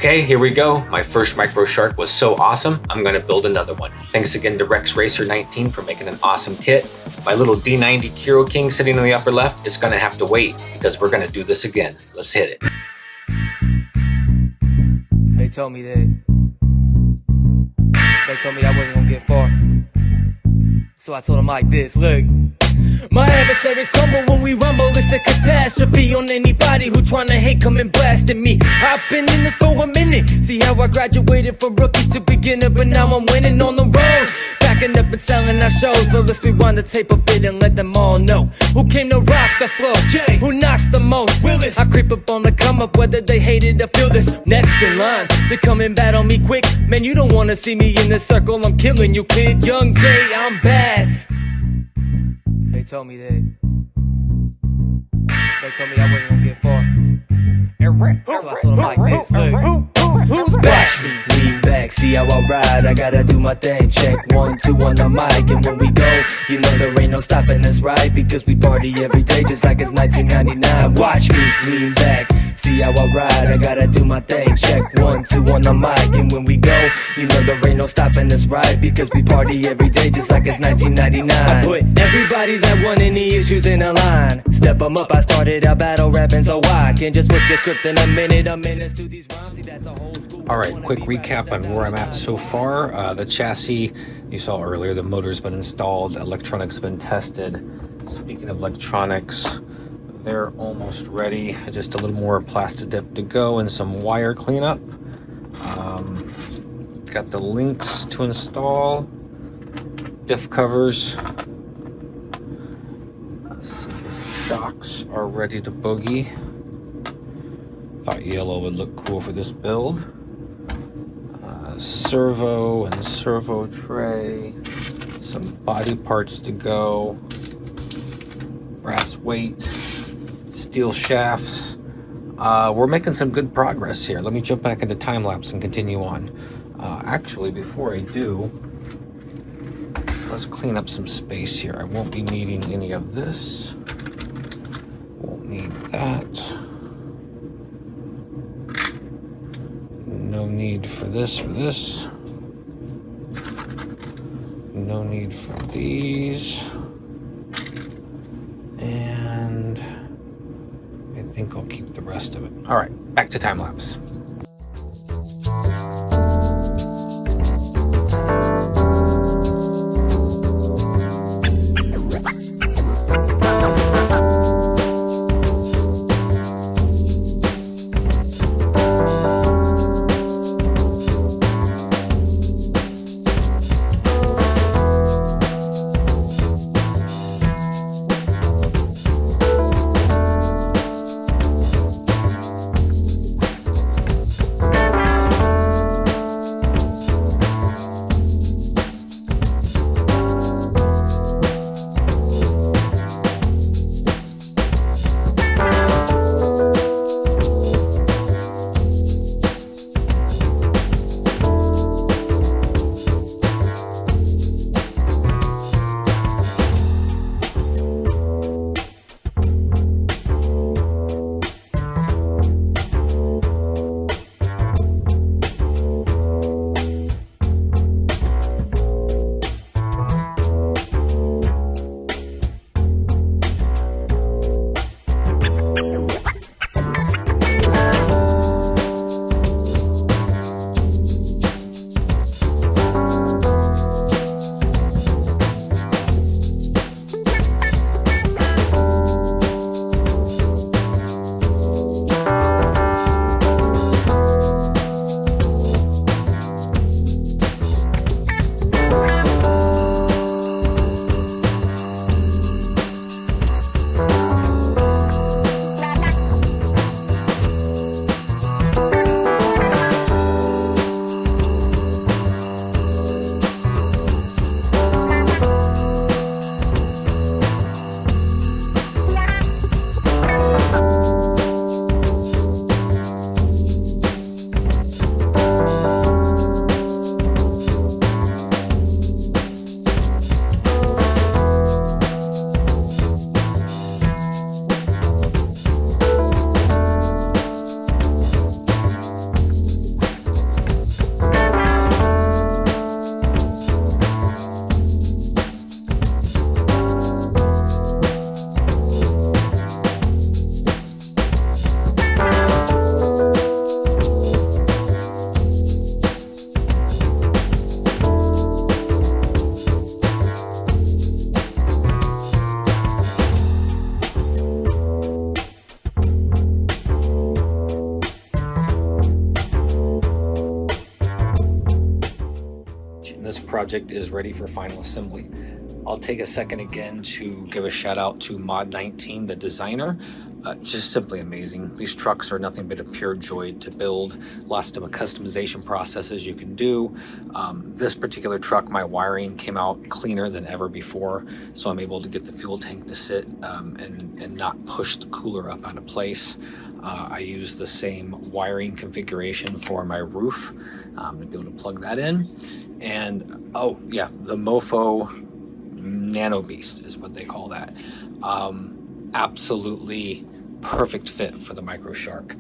Okay, here we go. My first Micro Shark was so awesome, I'm gonna build another one. Thanks again to Rex Racer 19 for making an awesome kit. My little D90 Kiro King sitting in the upper left, it's gonna have to wait because we're gonna do this again. Let's hit it. They told me that. They told me I wasn't gonna get far. So I told them like this, look. My adversaries crumble when we rumble, it's a catastrophe on anybody who tryna hate, come and blasting me. I've been in this for a minute, see how I graduated from rookie to beginner, but now I'm winning on the road. Backing up and selling our shows, but let's rewind the tape a bit and let them all know who came to rock the floor, Jay, who knocks the most, Willis. I creep up on the come up whether they hate it or feel this. Next in line to come and battle me quick, man you don't wanna see me in this circle, I'm killing you kid. Young Jay, I'm bad. They told me that. They told me I wasn't gonna get far. So I told them like this, look. Who's bash me? Lean back, see how I ride. I gotta do my thing. Check 1, 2 on the mic. And when we go, you know there ain't no stopping us, right? Because we party every day just like it's 1999. Watch me lean back, see how I ride. I gotta do my thing. Check 1, 2 on the mic. And when we go, you know there ain't no stopping us, right? Because we party every day just like it's 1999. I put everybody that want any issues in a line. Step them up, I started out battle rapping, so I can just flip the script in a minute to these rhymes. See, that's a whole school. All right, quick recap on where I'm at so far. The chassis, you saw earlier, the motor's been installed, electronics been tested. Speaking of electronics, they're almost ready. Just a little more plastic dip to go and some wire cleanup. Got the links to install, diff covers. Let's see, shocks are ready to boogie. Thought yellow would look cool for this build. Servo and servo tray, some body parts to go, brass weight, steel shafts. We're making some good progress here. Let me jump back into time lapse and continue on. Actually, before I do, let's clean up some space here. I won't be needing any of this. Won't need that. No need for this or this. No need for these. And I think I'll keep the rest of it. All right, back to time lapse. project is ready for final assembly. I'll take a second again to give a shout out to Mod19, the designer. Just simply amazing. These trucks are nothing but a pure joy to build. Lots of customization processes you can do. This particular truck, my wiring came out cleaner than ever before, so I'm able to get the fuel tank to sit and not push the cooler up out of place. I use the same wiring configuration for my roof to be able to plug that in. And oh yeah, the Mofo Nano Beast is what they call that. Absolutely perfect fit for the Micro Shark.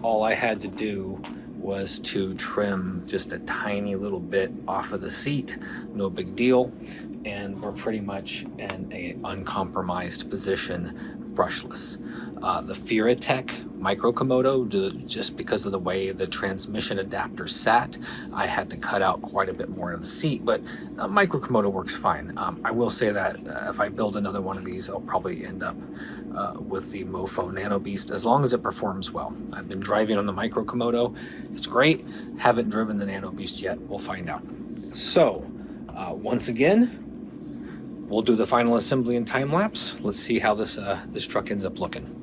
All I had to do was to trim just a tiny little bit off of the seat, no big deal, and we're pretty much in a uncompromised position, brushless. The Furitek Micro Komodo, just because of the way the transmission adapter sat, I had to cut out quite a bit more of the seat, but Micro Komodo works fine. I will say that if I build another one of these, I'll probably end up with the Mofo Nano Beast, as long as it performs well. I've been driving on the Micro Komodo. It's great. Haven't driven the Nano Beast yet. We'll find out. So, once again, we'll do the final assembly and time lapse. Let's see how this truck ends up looking.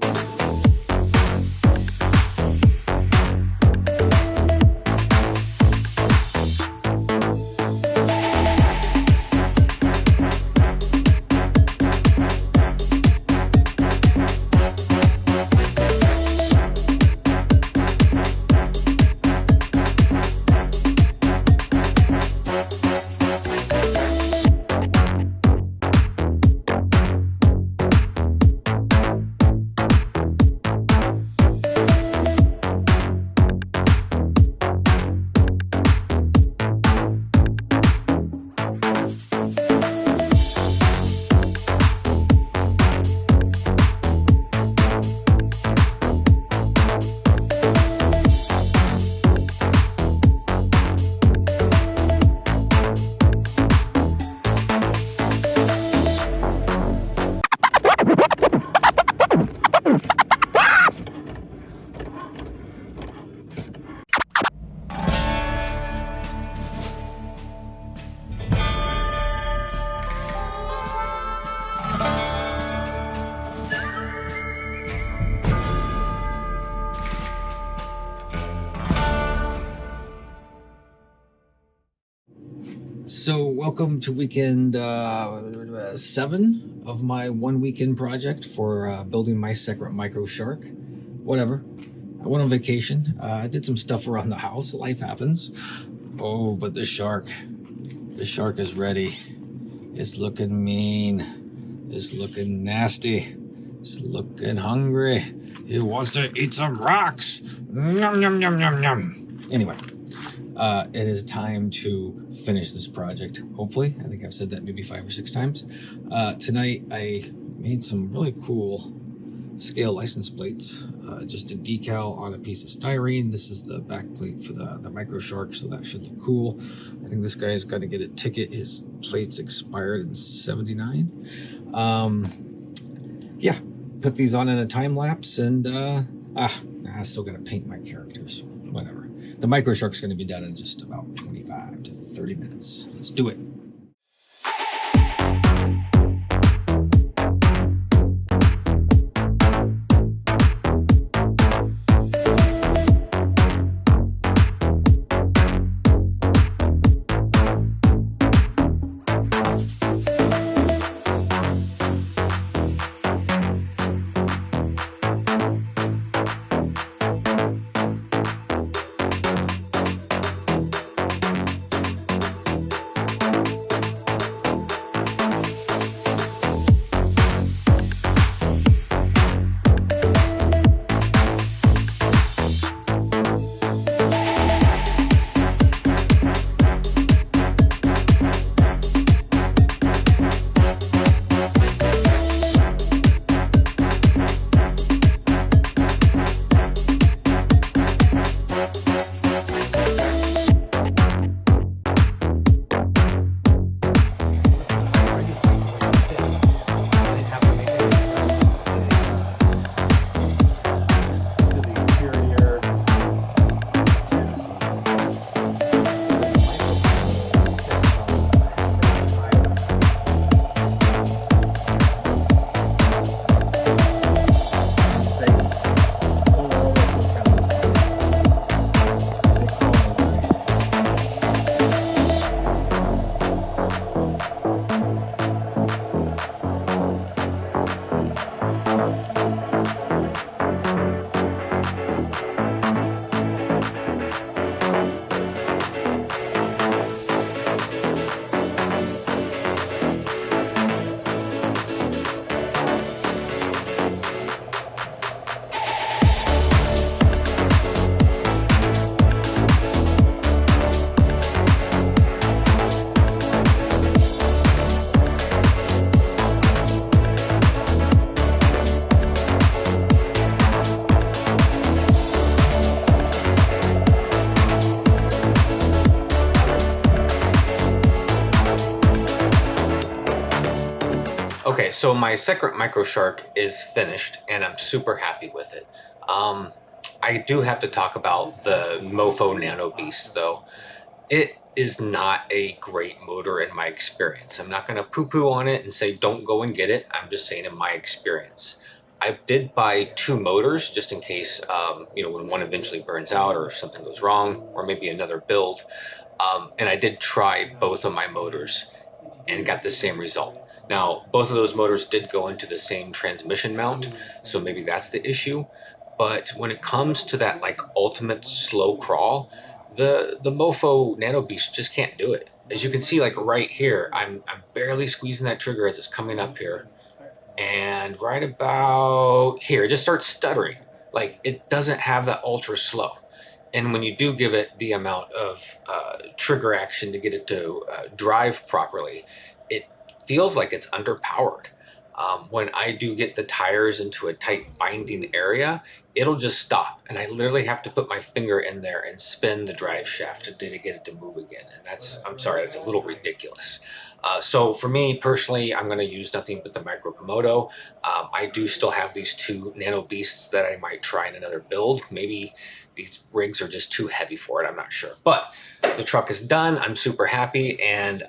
So welcome to weekend 7 of my 1 weekend project for building my second Micro Shark. Whatever. I went on vacation. I did some stuff around the house. Life happens. Oh, but the shark is ready. It's looking mean. It's looking nasty. It's looking hungry. It wants to eat some rocks. Yum, yum, yum, yum, yum. Anyway. It is time to finish this project, hopefully. I think I've said that maybe 5 or 6 times. Tonight I made some really cool scale license plates. Just a decal on a piece of styrene. This is the back plate for the Micro Shark, so that should look cool. I think this guy's got to get a ticket. His plates expired in '79. Yeah, put these on in a time lapse, and I still got to paint my characters. Whatever. The Micro Shark's going to be done in just about 25 to 30 minutes. Let's do it. So my second Micro Shark is finished and I'm super happy with it. I do have to talk about the Mofo Nano Beast though. It is not a great motor in my experience. I'm not going to poo-poo on it and say don't go and get it. I'm just saying in my experience. I did buy 2 motors just in case, you know, when one eventually burns out or if something goes wrong, or maybe another build. And I did try both of my motors and got the same result. Now, both of those motors did go into the same transmission mount, so maybe that's the issue. But when it comes to that like ultimate slow crawl, the Mofo Nano Beast just can't do it. As you can see, like right here, I'm barely squeezing that trigger as it's coming up here. And right about here, it just starts stuttering. Like it doesn't have that ultra slow. And when you do give it the amount of trigger action to get it to drive properly, it feels like it's underpowered. When I do get the tires into a tight binding area, it'll just stop. And I literally have to put my finger in there and spin the drive shaft to get it to move again. And that's, I'm sorry, that's a little ridiculous. So for me personally, I'm going to use nothing but the Micro Komodo. I do still have these 2 Nano Beasts that I might try in another build. Maybe these rigs are just too heavy for it. I'm not sure. But the truck is done. I'm super happy. And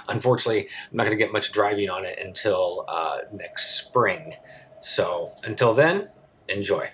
unfortunately, I'm not going to get much driving on it until next spring. So until then, enjoy.